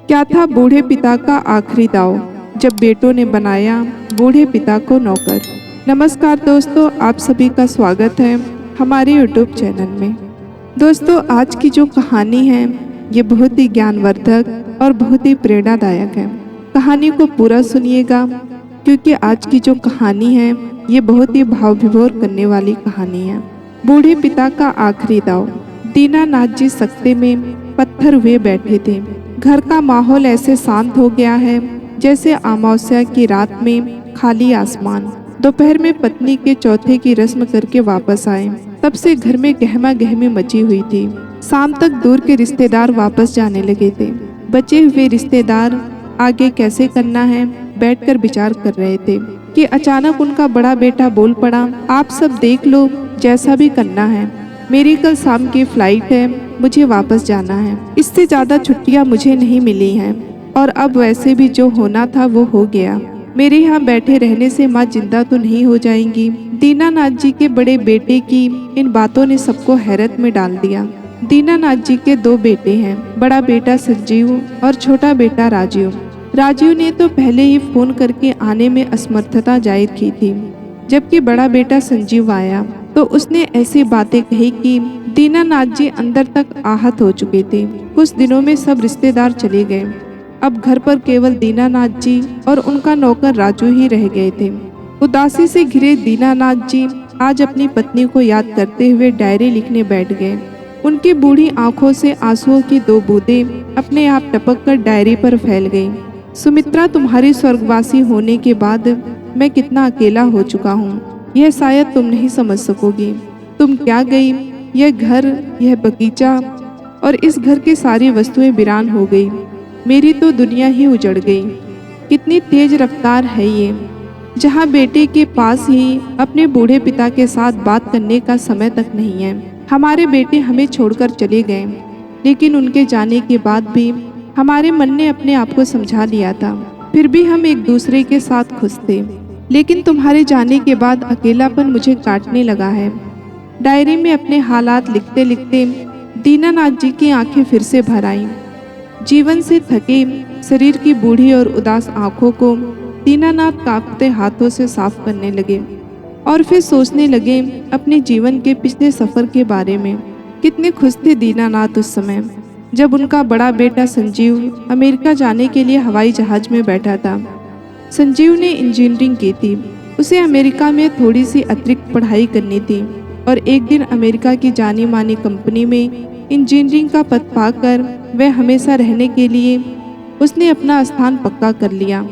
क्या था बूढ़े पिता का आखिरी दाव, जब बेटों ने बनाया बूढ़े पिता को नौकर। नमस्कार दोस्तों, आप सभी का स्वागत है हमारे YouTube चैनल में। दोस्तों, आज की जो कहानी है ये बहुत ही ज्ञानवर्धक और बहुत ही प्रेरणादायक है। कहानी को पूरा सुनिएगा क्योंकि आज की जो कहानी है ये बहुत ही भाव विभोर करने वाली कहानी है। बूढ़े पिता का आखिरी दाव। दीनानाथ जी सख्ते में पत्थर हुए बैठे थे। घर का माहौल ऐसे शांत हो गया है जैसे अमावस्या की रात में खाली आसमान। दोपहर में पत्नी के चौथे की रस्म करके वापस आए, तब से घर में गहमा गहमी मची हुई थी। शाम तक दूर के रिश्तेदार वापस जाने लगे थे। बचे हुए रिश्तेदार आगे कैसे करना है बैठकर विचार कर रहे थे कि अचानक उनका बड़ा बेटा बोल पड़ा, आप सब देख लो, जैसा भी करना है, मेरी कल शाम की फ्लाइट है, मुझे वापस जाना है। इससे ज़्यादा छुट्टियां मुझे नहीं मिली हैं और अब वैसे भी जो होना था वो हो गया। मेरे यहाँ बैठे रहने से माँ जिंदा तो नहीं हो जाएंगी। दीनानाथ जी के बड़े बेटे की इन बातों ने सबको हैरत में डाल दिया। दीनानाथ जी के दो बेटे हैं, बड़ा बेटा संजीव और छोटा बेटा राजीव। राजीव ने तो पहले ही फोन करके आने में असमर्थता जाहिर की थी, जबकि बड़ा बेटा संजीव आया तो उसने ऐसी बातें कही कि दीनानाथ जी अंदर तक आहत हो चुके थे। कुछ दिनों में सब रिश्तेदार चले गए। अब घर पर केवल दीनानाथ जी और उनका नौकर राजू ही रह गए थे। उदासी से घिरे दीनानाथ जी आज अपनी पत्नी को याद करते हुए डायरी लिखने बैठ गए। उनकी बूढ़ी आंखों से आंसुओं की दो बूंदें अपने आप टपक कर डायरी पर फैल गईं। सुमित्रा, तुम्हारी स्वर्गवासी होने के बाद मैं कितना अकेला हो चुका हूँ, यह शायद तुम नहीं समझ सकोगी। तुम क्या गई, यह घर, यह बगीचा और इस घर की सारी वस्तुएं वीरान हो गई। मेरी तो दुनिया ही उजड़ गई। कितनी तेज रफ्तार है ये, जहाँ बेटे के पास ही अपने बूढ़े पिता के साथ बात करने का समय तक नहीं है। हमारे बेटे हमें छोड़कर चले गए, लेकिन उनके जाने के बाद भी हमारे मन ने अपने आप को समझा लिया था। फिर भी हम एक दूसरे के साथ खुश थे, लेकिन तुम्हारे जाने के बाद अकेलापन मुझे काटने लगा है। डायरी में अपने हालात लिखते लिखते दीनानाथ जी की आंखें फिर से भर आईं। जीवन से थके शरीर की बूढ़ी और उदास आंखों को दीनानाथ कांपते हाथों से साफ करने लगे और फिर सोचने लगे अपने जीवन के पिछले सफर के बारे में। कितने खुश थे दीनानाथ उस समय, जब उनका बड़ा बेटा संजीव अमेरिका जाने के लिए हवाई जहाज में बैठा था। संजीव ने इंजीनियरिंग की थी। उसे अमेरिका में थोड़ी सी अतिरिक्त पढ़ाई करनी थी और एक दिन अमेरिका की जानी मानी कंपनी में इंजीनियरिंग का पद पाकर वह हमेशा रहने के लिए उसने अपना स्थान पक्का कर लिया।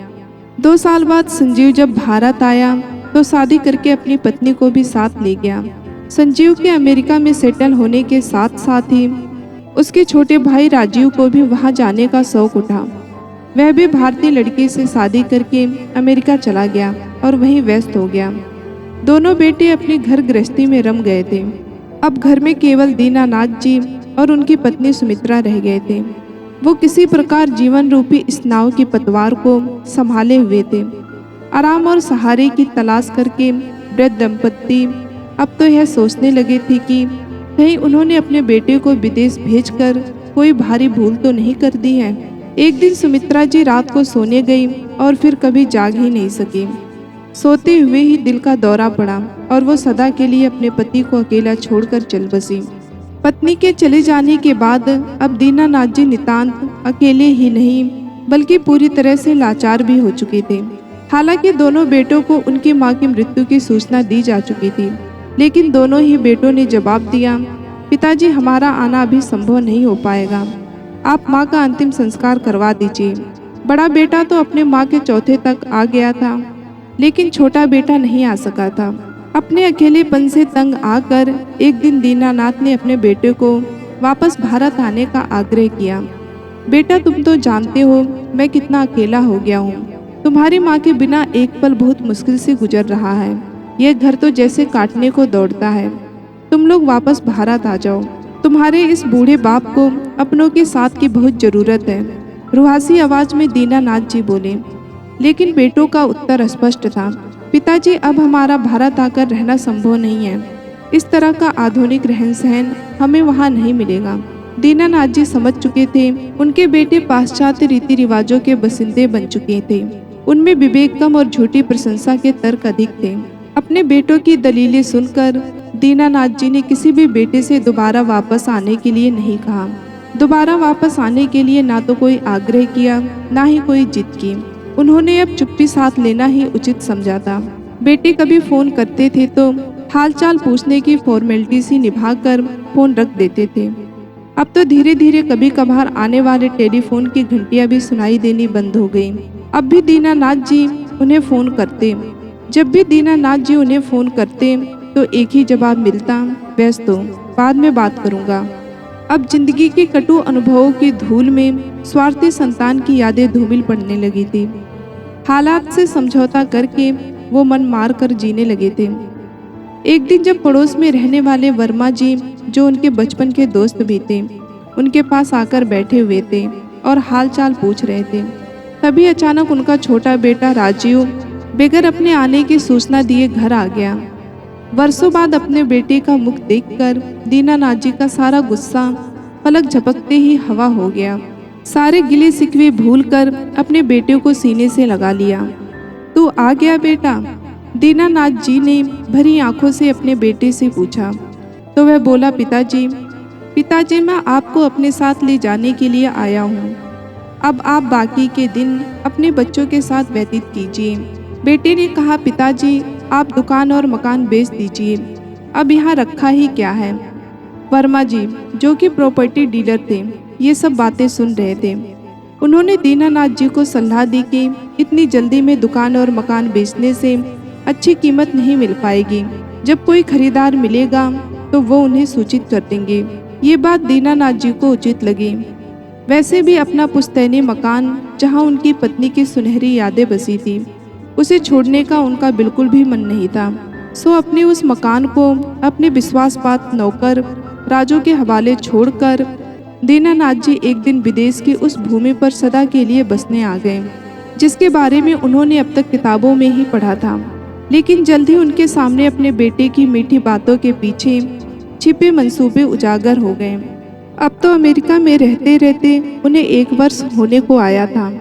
2 साल बाद संजीव जब भारत आया तो शादी करके अपनी पत्नी को भी साथ ले गया। संजीव के अमेरिका में सेटल होने के साथ साथ ही उसके छोटे भाई राजीव को भी वहाँ जाने का शौक उठा। वह भी भारतीय लड़की से शादी करके अमेरिका चला गया और वहीं व्यस्त हो गया। दोनों बेटे अपनी घर गृहस्थी में रम गए थे। अब घर में केवल दीनानाथ जी और उनकी पत्नी सुमित्रा रह गए थे। वो किसी प्रकार जीवन रूपी इस नाव की पतवार को संभाले हुए थे। आराम और सहारे की तलाश करके वृद्ध दंपत्ति अब तो यह सोचने लगे थे कि कहीं उन्होंने अपने बेटे को विदेश भेजकर कोई भारी भूल तो नहीं कर दी है। एक दिन सुमित्रा जी रात को सोने गई और फिर कभी जाग ही नहीं सकी। सोते हुए ही दिल का दौरा पड़ा और वो सदा के लिए अपने पति को अकेला छोड़कर चल बसी। पत्नी के चले जाने के बाद अब दीनानाथ जी नितांत अकेले ही नहीं बल्कि पूरी तरह से लाचार भी हो चुके थे। हालांकि दोनों बेटों को उनकी मां की मृत्यु की सूचना दी जा चुकी थी, लेकिन दोनों ही बेटों ने जवाब दिया, पिताजी, हमारा आना अभी संभव नहीं हो पाएगा, आप माँ का अंतिम संस्कार करवा दीजिए। बड़ा बेटा तो अपने माँ के चौथे तक आ गया था, लेकिन छोटा बेटा नहीं आ सका था। अपने अकेलेपन से तंग आकर एक दिन दीनानाथ ने अपने बेटे को वापस भारत आने का आग्रह किया। बेटा, तुम तो जानते हो मैं कितना अकेला हो गया हूँ। तुम्हारी माँ के बिना एक पल बहुत मुश्किल से गुजर रहा है। यह घर तो जैसे काटने को दौड़ता है। तुम लोग वापस भारत आ जाओ। तुम्हारे इस बूढ़े बाप को अपनों के साथ की बहुत जरूरत है, रुहासी आवाज में दीनानाथ जी बोले। लेकिन बेटों का उत्तर स्पष्ट था, पिताजी, अब हमारा भारत आकर रहना संभव नहीं है। इस तरह का आधुनिक रहन सहन हमें वहाँ नहीं मिलेगा। दीनानाथ जी समझ चुके थे उनके बेटे पाश्चात्य रीति रिवाजों के बसिंदे बन चुके थे। उनमें विवेक कम और झूठी प्रशंसा के तर्क अधिक थे। अपने बेटों की दलीलें सुनकर दीनानाथ जी ने किसी भी बेटे से दोबारा वापस आने के लिए नहीं कहा। दोबारा वापस आने के लिए ना तो कोई आग्रह किया, ना ही कोई जिद की। उन्होंने अब चुप्पी साथ लेना ही उचित समझा था। बेटे कभी फोन करते थे तो हालचाल पूछने की फॉर्मेलिटी सी निभाकर फोन रख देते थे। अब तो धीरे धीरे कभी कभार आने वाले टेलीफोन की घंटियां भी सुनाई देनी बंद हो गई। अब भी दीनानाथ जी उन्हें फोन करते। जब भी दीनानाथ जी उन्हें फोन करते तो एक ही जवाब मिलता, व्यस्त हो, बाद में बात करूंगा। अब जिंदगी के कटु अनुभवों की धूल में स्वार्थी संतान की यादें धूमिल पड़ने लगी थी। हालात से समझौता करके वो मन मार कर जीने लगे थे। एक दिन जब पड़ोस में रहने वाले वर्मा जी, जो उनके बचपन के दोस्त भी थे, उनके पास आकर बैठे हुए थे और हालचाल पूछ रहे थे, तभी अचानक उनका छोटा बेटा राजीव बगैर अपने आने की सूचना दिए घर आ गया। वर्षों बाद अपने बेटे का मुख देखकर दीनानाथ जी का सारा गुस्सा पलक झपकते ही हवा हो गया। सारे गिले शिकवे भूलकर अपने बेटे को सीने से लगा लिया। तू आ गया बेटा? दीनानाथ जी ने भरी आंखों से अपने बेटे से पूछा। तो वह बोला, पिताजी मैं आपको अपने साथ ले जाने के लिए आया हूँ। अब आप बाकी के दिन अपने बच्चों के साथ व्यतीत कीजिए। बेटे ने कहा, पिताजी आप दुकान और मकान बेच दीजिए, अब यहाँ रखा ही क्या है। वर्मा जी, जो कि प्रॉपर्टी डीलर थे, ये सब बातें सुन रहे थे। उन्होंने दीनानाथ जी को सलाह दी कि इतनी जल्दी में दुकान और मकान बेचने से अच्छी कीमत नहीं मिल पाएगी। जब कोई खरीदार मिलेगा तो वो उन्हें सूचित कर देंगे। ये बात दीनानाथ जी को उचित लगी। वैसे भी अपना पुश्तैनी मकान, जहाँ उनकी पत्नी की सुनहरी यादें बसी थी, उसे छोड़ने का उनका बिल्कुल भी मन नहीं था। सो अपने उस मकान को अपने विश्वासपात नौकर राजू के हवाले छोड़कर दीनानाथ जी एक दिन विदेश की उस भूमि पर सदा के लिए बसने आ गए, जिसके बारे में उन्होंने अब तक किताबों में ही पढ़ा था। लेकिन जल्द ही उनके सामने अपने बेटे की मीठी बातों के पीछे छिपे मंसूबे उजागर हो गए। अब तो अमेरिका में रहते रहते उन्हें 1 वर्ष होने को आया था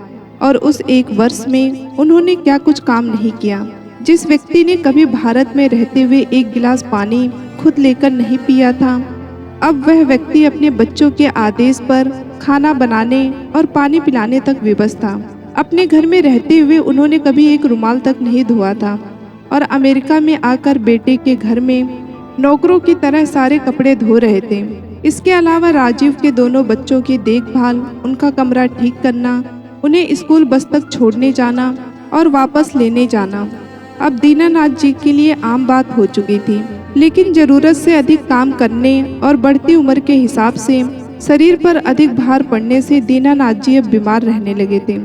और उस 1 वर्ष में उन्होंने क्या कुछ काम नहीं किया। जिस व्यक्ति ने कभी भारत में रहते हुए 1 गिलास पानी खुद लेकर नहीं पिया था, अब वह व्यक्ति अपने बच्चों के आदेश पर खाना बनाने और पानी पिलाने तक विवश था। अपने घर में रहते हुए उन्होंने कभी एक रुमाल तक नहीं धोआ था और अमेरिका में आकर बेटे के घर में नौकरों की तरह सारे कपड़े धो रहे थे। इसके अलावा राजीव के दोनों बच्चों की देखभाल, उनका कमरा ठीक करना, उन्हें स्कूल बस तक छोड़ने जाना और वापस लेने जाना अब दीनानाथ जी के लिए आम बात हो चुकी थी। लेकिन जरूरत से अधिक काम करने और बढ़ती उम्र के हिसाब से शरीर पर अधिक भार पड़ने से दीनानाथ जी अब बीमार रहने लगे थे।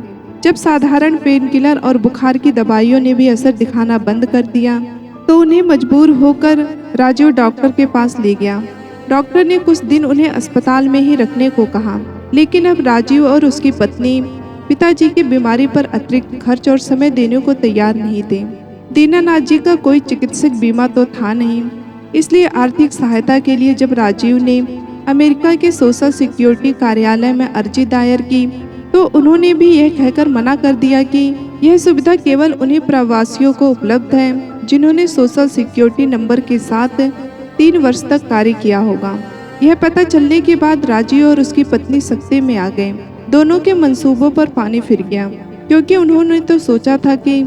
जब साधारण पेन किलर और बुखार की दवाइयों ने भी असर दिखाना बंद कर दिया तो उन्हें मजबूर होकर राजीव डॉक्टर के पास ले गया। डॉक्टर ने कुछ दिन उन्हें अस्पताल में ही रखने को कहा, लेकिन अब राजीव और उसकी पत्नी पिताजी की बीमारी पर अतिरिक्त खर्च और समय देने को तैयार नहीं थे। दीनानाथ जी का कोई चिकित्सक बीमा तो था नहीं, इसलिए आर्थिक सहायता के लिए जब राजीव ने अमेरिका के सोशल सिक्योरिटी कार्यालय में अर्जी दायर की तो उन्होंने भी यह कहकर मना कर दिया कि यह सुविधा केवल उन्हीं प्रवासियों को उपलब्ध है जिन्होंने सोशल सिक्योरिटी नंबर के साथ 3 वर्ष तक कार्य किया होगा। यह पता चलने के बाद राजीव और उसकी पत्नी सख्ते में आ गए। दोनों के मंसूबों पर पानी फिर गया, क्योंकि उन्होंने तो सोचा था कि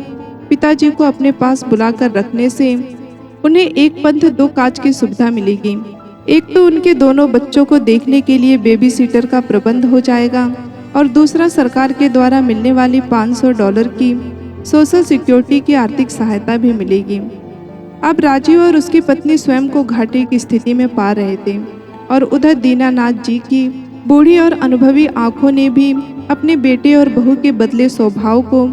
पिताजी को अपने पास बुलाकर रखने से उन्हें एक पंथ 2 काज की सुविधा मिलेगी। एक तो उनके दोनों बच्चों को देखने के लिए बेबी सीटर का प्रबंध हो जाएगा और दूसरा सरकार के द्वारा मिलने वाली $500 की सोशल सिक्योरिटी की आर्थिक सहायता भी मिलेगी। अब राजीव और उसकी पत्नी स्वयं को घाटे की स्थिति में पा रहे थे और उधर दीनानाथ जी की बूढ़ी और अनुभवी आंखों ने भी अपने बेटे और बहू के बदले स्वभाव को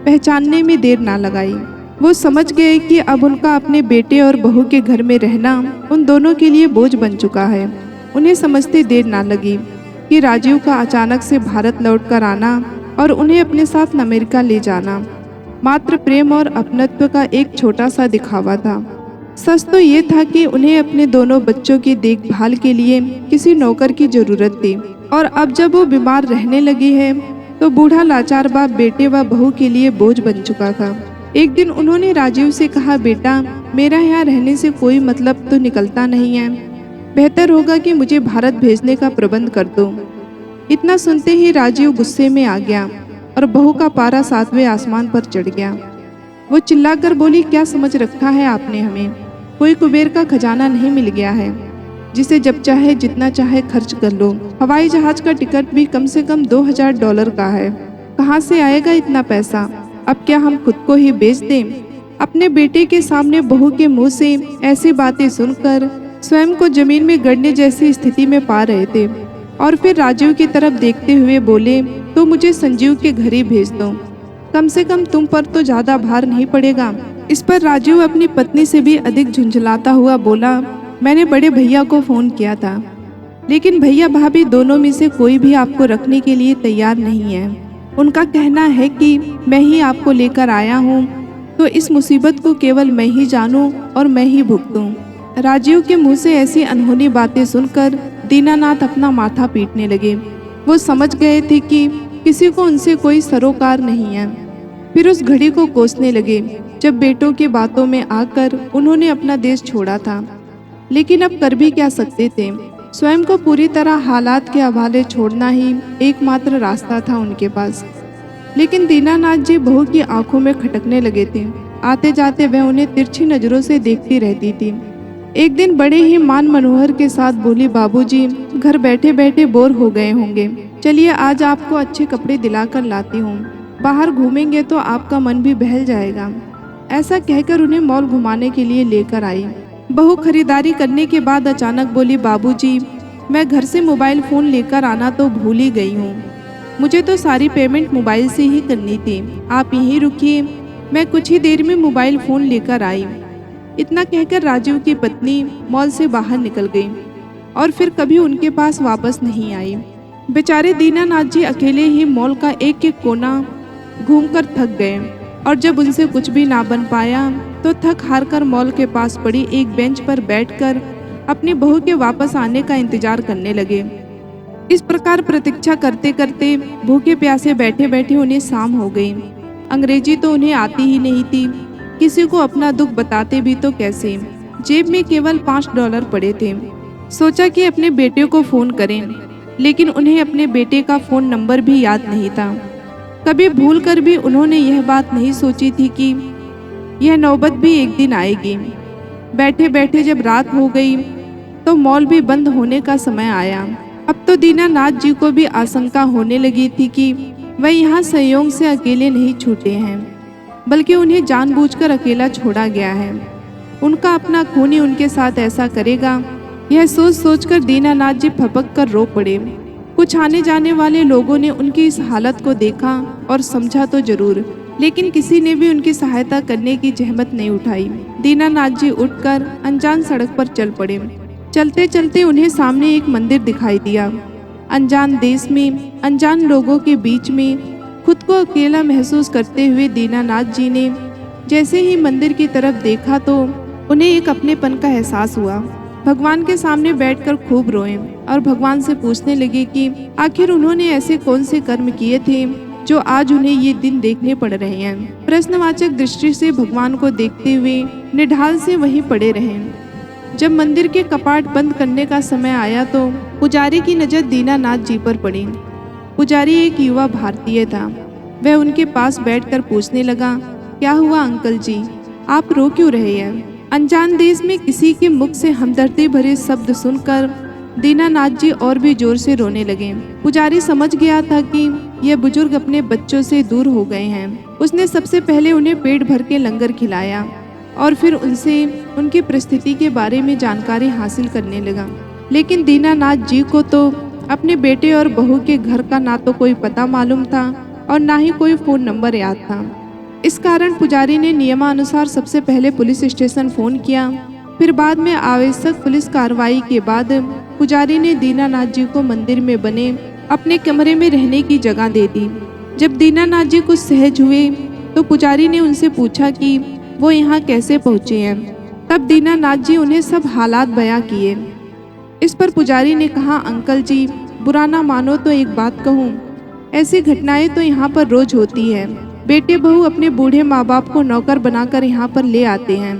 पहचानने में देर ना लगाई। वो समझ गए कि अब उनका अपने बेटे और बहू के घर में रहना उन दोनों के लिए बोझ बन चुका है। उन्हें समझते देर ना लगी कि राजीव का अचानक से भारत लौटकर आना और उन्हें अपने साथ अमेरिका ले जाना मात्र प्रेम और अपनत्व का एक छोटा सा दिखावा था। सच तो ये था कि उन्हें अपने दोनों बच्चों की देखभाल के लिए किसी नौकर की जरूरत थी, और अब जब वो बीमार रहने लगी है तो बूढ़ा लाचार बाप बेटे व बहू के लिए बोझ बन चुका था। एक दिन उन्होंने राजीव से कहा, बेटा, मेरा यहाँ रहने से कोई मतलब तो निकलता नहीं है, बेहतर होगा कि मुझे भारत भेजने का प्रबंध कर दो। इतना सुनते ही राजीव गुस्से में आ गया और बहू का पारा 7वें आसमान पर चढ़ गया। वो चिल्लाकर बोली, क्या समझ रखा है आपने हमें? कोई कुबेर का खजाना नहीं मिल गया है जिसे जब चाहे जितना चाहे खर्च कर लो। हवाई जहाज का टिकट भी कम से कम $2000 का है। कहाँ से आएगा इतना पैसा? अब क्या हम खुद को ही बेच दें? अपने बेटे के सामने बहू के मुंह से ऐसी बातें सुनकर स्वयं को जमीन में गड़ने जैसी स्थिति में पा रहे थे, और फिर राजीव की तरफ देखते हुए बोले, तो मुझे संजीव के घर ही भेज दो, कम से कम तुम पर तो ज्यादा भार नहीं पड़ेगा। इस पर राजीव अपनी पत्नी से भी अधिक झुंझलाता हुआ बोला, मैंने बड़े भैया को फोन किया था, लेकिन भैया भाभी दोनों में से कोई भी आपको रखने के लिए तैयार नहीं है। उनका कहना है कि मैं ही आपको लेकर आया हूँ, तो इस मुसीबत को केवल मैं ही जानूं और मैं ही भुगतूं। राजीव के मुंह से ऐसी अनहोनी बातें सुनकर दीनानाथ अपना माथा पीटने लगे। वो समझ गए थे कि किसी को उनसे कोई सरोकार नहीं है। फिर उस घड़ी को कोसने लगे जब बेटों की बातों में आकर उन्होंने अपना देश छोड़ा था, लेकिन अब कर भी क्या सकते थे? स्वयं को पूरी तरह हालात के हवाले छोड़ना ही एकमात्र रास्ता था उनके पास। लेकिन दीनानाथ जी बहू की आंखों में खटकने लगे थे। आते जाते वह उन्हें तिरछी नजरों से देखती रहती थी। एक दिन बड़े ही मान मनोहर के साथ बोली, बाबूजी, घर बैठे बैठे बोर हो गए होंगे, चलिए आज आपको अच्छे कपड़े दिलाकर लाती हूँ, बाहर घूमेंगे तो आपका मन भी बहल जाएगा। ऐसा कहकर उन्हें मॉल घुमाने के लिए लेकर आई। बहू खरीदारी करने के बाद अचानक बोली, बाबूजी, मैं घर से मोबाइल फ़ोन लेकर आना तो भूल ही गई हूँ, मुझे तो सारी पेमेंट मोबाइल से ही करनी थी, आप यहीं रुकिए, मैं कुछ ही देर में मोबाइल फ़ोन लेकर आई। इतना कहकर राजीव की पत्नी मॉल से बाहर निकल गई और फिर कभी उनके पास वापस नहीं आई। बेचारे दीनानाथ जी अकेले ही मॉल का एक एक कोना घूमकर थक गए, और जब उनसे कुछ भी ना बन पाया तो थक हार कर मॉल के पास पड़ी एक बेंच पर बैठकर अपनी बहू के वापस आने का इंतजार करने लगे। इस प्रकार प्रतीक्षा करते करते भूखे प्यासे बैठे बैठे उन्हें शाम हो गई। अंग्रेजी तो उन्हें आती ही नहीं थी, किसी को अपना दुख बताते भी तो कैसे? जेब में केवल $5 पड़े थे। सोचा कि अपने बेटे को फ़ोन करें, लेकिन उन्हें अपने बेटे का फ़ोन नंबर भी याद नहीं था। कभी भूल कर भी उन्होंने यह बात नहीं सोची थी कि यह नौबत भी एक दिन आएगी। बैठे बैठे जब रात हो गई तो मॉल भी बंद होने का समय आया। अब तो दीनानाथ जी को भी आशंका होने लगी थी कि वह यहाँ संयोग से अकेले नहीं छूटे हैं, बल्कि उन्हें जानबूझकर अकेला छोड़ा गया है। उनका अपना खून ही उनके साथ ऐसा करेगा, यह सोच सोचकर दीनानाथ जी फपक कर रो पड़े। कुछ आने जाने वाले लोगों ने उनकी इस हालत को देखा और समझा तो जरूर, लेकिन किसी ने भी उनकी सहायता करने की जहमत नहीं उठाई। दीनानाथ जी उठकर अनजान सड़क पर चल पड़े। चलते चलते उन्हें सामने एक मंदिर दिखाई दिया। अनजान देश में अनजान लोगों के बीच में खुद को अकेला महसूस करते हुए दीनानाथ जी ने जैसे ही मंदिर की तरफ देखा तो उन्हें एक अपनेपन का एहसास हुआ। भगवान के सामने बैठकर खूब रोए और भगवान से पूछने लगे कि आखिर उन्होंने ऐसे कौन से कर्म किए थे जो आज उन्हें ये दिन देखने पड़ रहे हैं। प्रश्नवाचक दृष्टि से भगवान को देखते हुए निढाल से वहीं पड़े रहे। जब मंदिर के कपाट बंद करने का समय आया तो पुजारी की नज़र दीनानाथ जी पर पड़ी। पुजारी एक युवा भारतीय था। वह उनके पास बैठकर पूछने लगा, क्या हुआ अंकल जी, आप रो क्यों रहे हैं? अनजान देश में किसी के मुख से हमदर्दी भरे शब्द सुनकर दीनानाथ जी और भी जोर से रोने लगे। पुजारी समझ गया था कि यह बुजुर्ग अपने बच्चों से दूर हो गए हैं। उसने सबसे पहले उन्हें पेट भर के लंगर खिलाया और फिर उनसे उनकी परिस्थिति के बारे में जानकारी हासिल करने लगा। लेकिन दीनानाथ जी को तो अपने बेटे और बहू के घर का ना तो कोई पता मालूम था और ना ही कोई फ़ोन नंबर याद था। इस कारण पुजारी ने नियमानुसार सबसे पहले पुलिस स्टेशन फ़ोन किया। फिर बाद में आवश्यक पुलिस कार्रवाई के बाद पुजारी ने दीनानाथ जी को मंदिर में बने अपने कमरे में रहने की जगह दे दी। जब दीनानाथ जी कुछ सहज हुए तो पुजारी ने उनसे पूछा कि वो यहाँ कैसे पहुँचे हैं। तब दीनानाथ जी उन्हें सब हालात बयां किए। इस पर पुजारी ने कहा, अंकल जी, बुरा ना मानो तो एक बात कहूँ, ऐसी घटनाएं तो यहाँ पर रोज होती है। बेटे बहू अपने बूढ़े माँ बाप को नौकर बनाकर यहाँ पर ले आते हैं,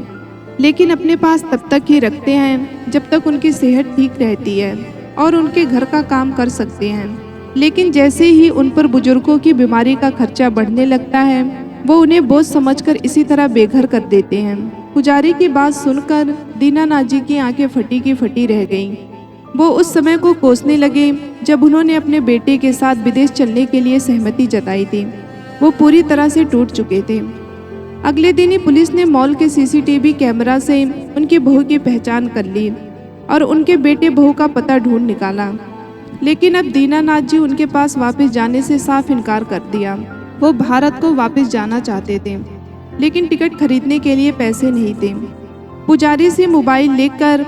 लेकिन अपने पास तब तक ही रखते हैं जब तक उनकी सेहत ठीक रहती है और उनके घर का काम कर सकते हैं। लेकिन जैसे ही उन पर बुजुर्गों की बीमारी का खर्चा बढ़ने लगता है, वो उन्हें बोझ समझकर इसी तरह बेघर कर देते हैं। पुजारी की बात सुनकर दीनानाथ जी की आंखें फटी की फटी रह गईं। वो उस समय को कोसने लगे जब उन्होंने अपने बेटे के साथ विदेश चलने के लिए सहमति जताई थी। वो पूरी तरह से टूट चुके थे। अगले दिन ही पुलिस ने मॉल के सीसीटीवी कैमरा से उनकी बहू की पहचान कर ली और उनके बेटे बहू का पता ढूंढ निकाला। लेकिन अब दीनानाथ जी उनके पास वापस जाने से साफ इनकार कर दिया। वो भारत को वापस जाना चाहते थे, लेकिन टिकट खरीदने के लिए पैसे नहीं थे। पुजारी से मोबाइल लेकर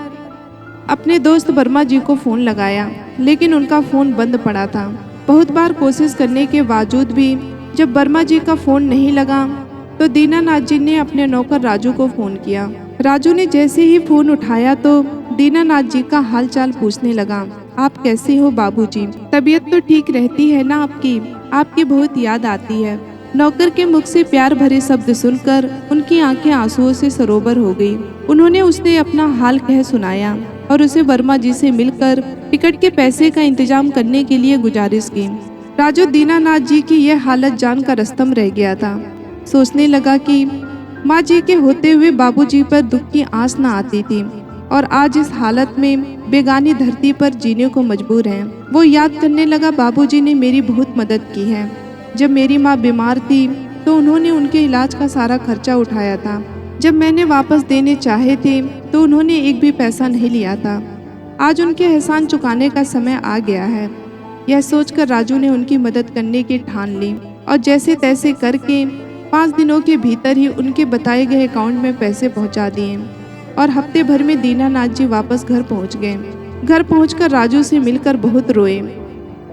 अपने दोस्त वर्मा जी को फ़ोन लगाया, लेकिन उनका फ़ोन बंद पड़ा था। बहुत बार कोशिश करने के बावजूद भी जब वर्मा जी का फ़ोन नहीं लगा तो दीनानाथ जी ने अपने नौकर राजू को फ़ोन किया। राजू ने जैसे ही फ़ोन उठाया तो दीनानाथ जी का हालचाल पूछने लगा, आप कैसे हो बाबूजी? तबीयत तो ठीक रहती है ना आपकी? आपकी बहुत याद आती है। नौकर के मुख से प्यार भरे शब्द सुनकर उनकी आंखें आंसुओं से सरोवर हो गई। उन्होंने उसे अपना हाल कह सुनाया और उसे वर्मा जी से मिलकर टिकट के पैसे का इंतजाम करने के लिए गुजारिश की। राजू दीनानाथ जी की यह हालत जानकर स्तंभ रह गया था। सोचने लगा कि माँ जी के होते हुए बाबूजी पर दुख की आस न आती थी और आज इस हालत में बेगानी धरती पर जीने को मजबूर हैं। वो याद करने लगा, बाबूजी ने मेरी बहुत मदद की है। जब मेरी माँ बीमार थी तो उन्होंने उनके इलाज का सारा खर्चा उठाया था। जब मैंने वापस देने चाहे थे तो उन्होंने एक भी पैसा नहीं लिया था। आज उनके एहसान चुकाने का समय आ गया है। यह सोचकर राजू ने उनकी मदद करने की ठान ली और जैसे तैसे करके 5 दिनों के भीतर ही उनके बताए गए अकाउंट में पैसे पहुंचा दिए और हफ्ते भर में दीनानाथ जी वापस घर पहुंच गए। घर पहुंचकर राजू से मिलकर बहुत रोए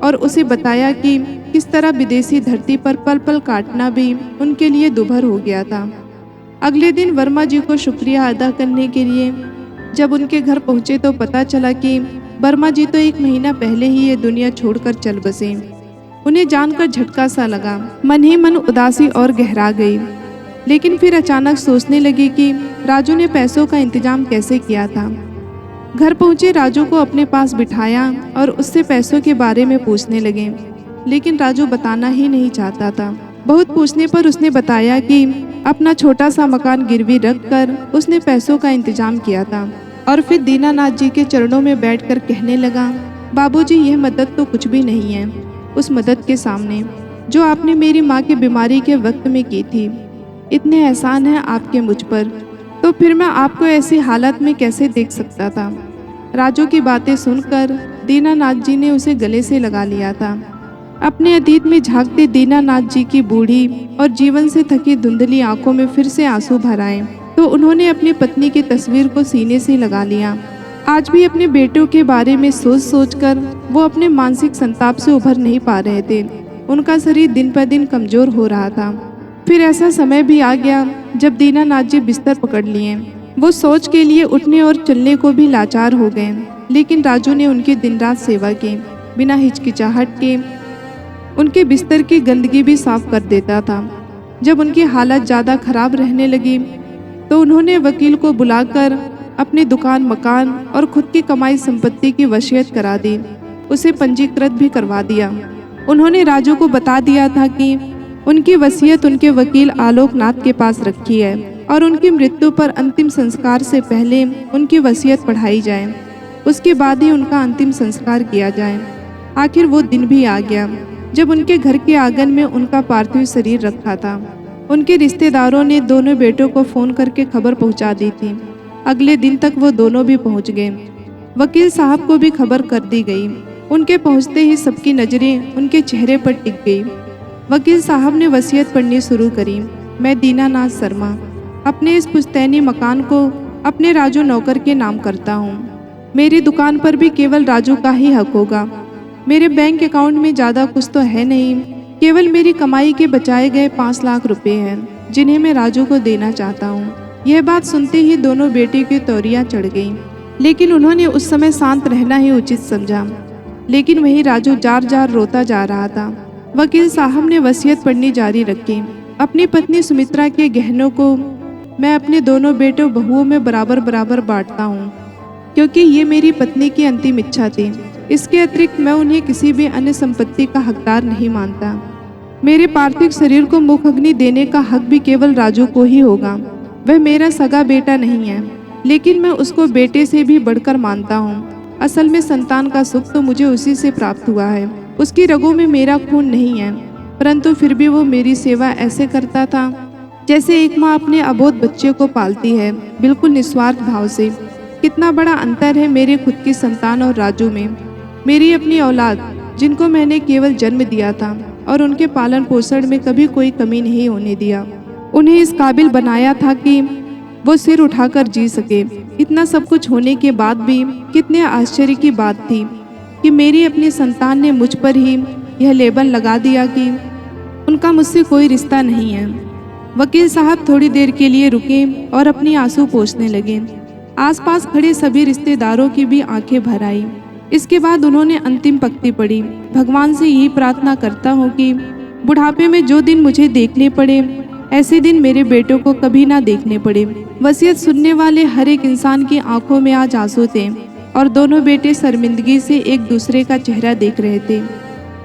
और उसे बताया कि किस तरह विदेशी धरती पर पल पल काटना भी उनके लिए दुभर हो गया था। अगले दिन वर्मा जी को शुक्रिया अदा करने के लिए जब उनके घर पहुंचे तो पता चला कि वर्मा जी तो 1 महीना पहले ही ये दुनिया छोड़कर चल बसे। उन्हें जानकर झटका सा लगा, मन ही मन उदासी और गहरा गई। लेकिन फिर अचानक सोचने लगी कि राजू ने पैसों का इंतजाम कैसे किया था। घर पहुंचे राजू को अपने पास बिठाया और उससे पैसों के बारे में पूछने लगे, लेकिन राजू बताना ही नहीं चाहता था। बहुत पूछने पर उसने बताया कि अपना छोटा सा मकान गिरवी रखकर उसने पैसों का इंतजाम किया था और फिर दीनानाथ जी के चरणों में बैठकर कहने लगा, बाबूजी, यह मदद तो कुछ भी नहीं है उस मदद के सामने जो आपने मेरी माँ की बीमारी के वक्त में की थी। इतने एहसान हैं आपके मुझ पर, तो फिर मैं आपको ऐसी हालत में कैसे देख सकता था। राजू की बातें सुनकर दीनानाथ जी ने उसे गले से लगा लिया था। अपने अतीत में झांकते दीनानाथ जी की बूढ़ी और जीवन से थकी धुंधली आंखों में फिर से आंसू भर आए तो उन्होंने अपनी पत्नी की तस्वीर को सीने से लगा लिया। आज भी अपने बेटों के बारे में सोच सोच कर वो अपने मानसिक संताप से उभर नहीं पा रहे थे। उनका शरीर दिन पर दिन कमजोर हो रहा था। फिर ऐसा समय भी आ गया जब दीनानाथ जी बिस्तर पकड़ लिए। वो सोच के लिए उठने और चलने को भी लाचार हो गए, लेकिन राजू ने उनकी दिन रात सेवा की। बिना हिचकिचाहट के उनके बिस्तर की गंदगी भी साफ कर देता था। जब उनकी हालत ज़्यादा खराब रहने लगी तो उन्होंने वकील को बुलाकर अपनी दुकान, मकान और खुद की कमाई संपत्ति की वसीयत करा दी। उसे पंजीकृत भी करवा दिया। उन्होंने राजू को बता दिया था कि उनकी वसीयत उनके वकील आलोकनाथ के पास रखी है और उनकी मृत्यु पर अंतिम संस्कार से पहले उनकी वसीयत पढ़ाई जाए, उसके बाद ही उनका अंतिम संस्कार किया जाए। आखिर वो दिन भी आ गया जब उनके घर के आंगन में उनका पार्थिव शरीर रखा था। उनके रिश्तेदारों ने दोनों बेटों को फ़ोन करके खबर पहुंचा दी थी। अगले दिन तक वो दोनों भी पहुंच गए। वकील साहब को भी खबर कर दी गई। उनके पहुंचते ही सबकी नज़रें उनके चेहरे पर टिक गई। वकील साहब ने वसीयत पढ़नी शुरू करी। मैं दीनानाथ शर्मा अपने इस पुश्तैनी मकान को अपने राजू नौकर के नाम करता हूँ। मेरी दुकान पर भी केवल राजू का ही हक होगा। मेरे बैंक अकाउंट में ज़्यादा कुछ तो है नहीं, केवल मेरी कमाई के बचाए गए 5 लाख रुपए हैं जिन्हें मैं राजू को देना चाहता हूँ। यह बात सुनते ही दोनों बेटे की तौरियां चढ़ गईं, लेकिन उन्होंने उस समय शांत रहना ही उचित समझा। लेकिन वहीं राजू जार जार रोता जा रहा था। वकील साहब ने वसीयत पढ़नी जारी रखी। अपनी पत्नी सुमित्रा के गहनों को मैं अपने दोनों बेटों बहुओं में बराबर बराबर बांटता हूँ, क्योंकि ये मेरी पत्नी की अंतिम इच्छा थी। इसके अतिरिक्त मैं उन्हें किसी भी अन्य संपत्ति का हकदार नहीं मानता। मेरे पार्थिव शरीर को मुख अग्नि देने का हक भी केवल राजू को ही होगा। वह मेरा सगा बेटा नहीं है, लेकिन मैं उसको बेटे से भी बढ़कर मानता हूँ। असल में संतान का सुख तो मुझे उसी से प्राप्त हुआ है। उसकी रगों में मेरा खून नहीं है, परंतु फिर भी वो मेरी सेवा ऐसे करता था जैसे एक माँ अपने अबोध बच्चे को पालती है, बिल्कुल निस्वार्थ भाव से। कितना बड़ा अंतर है मेरे खुद की संतान और राजू में। मेरी अपनी औलाद, जिनको मैंने केवल जन्म दिया था और उनके पालन पोषण में कभी कोई कमी नहीं होने दिया, उन्हें इस काबिल बनाया था कि वो सिर उठाकर जी सके। इतना सब कुछ होने के बाद भी कितने आश्चर्य की बात थी कि मेरी अपनी संतान ने मुझ पर ही यह लेबल लगा दिया कि उनका मुझसे कोई रिश्ता नहीं है। वकील साहब थोड़ी देर के लिए रुके और अपनी आंसू पोंछने लगे। आसपास खड़े सभी रिश्तेदारों की भी आंखें भर आई। इसके बाद उन्होंने अंतिम पंक्ति पढ़ी। भगवान से यही प्रार्थना करता हूँ कि बुढ़ापे में जो दिन मुझे देखने पड़े, ऐसे दिन मेरे बेटों को कभी ना देखने पड़े। वसीयत सुनने वाले हर एक इंसान की आंखों में आज आंसू थे और दोनों बेटे शर्मिंदगी से एक दूसरे का चेहरा देख रहे थे।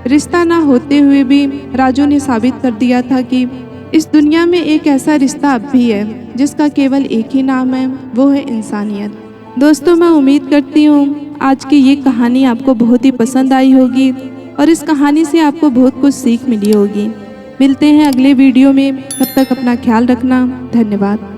रिश्ता ना होते हुए भी राजू ने साबित कर दिया था कि इस दुनिया में एक ऐसा रिश्ता अब भी है जिसका केवल एक ही नाम है, वो है इंसानियत। दोस्तों, मैं उम्मीद करती हूँ आज की ये कहानी आपको बहुत ही पसंद आई होगी और इस कहानी से आपको बहुत कुछ सीख मिली होगी। मिलते हैं अगले वीडियो में, तब तक अपना ख्याल रखना। धन्यवाद।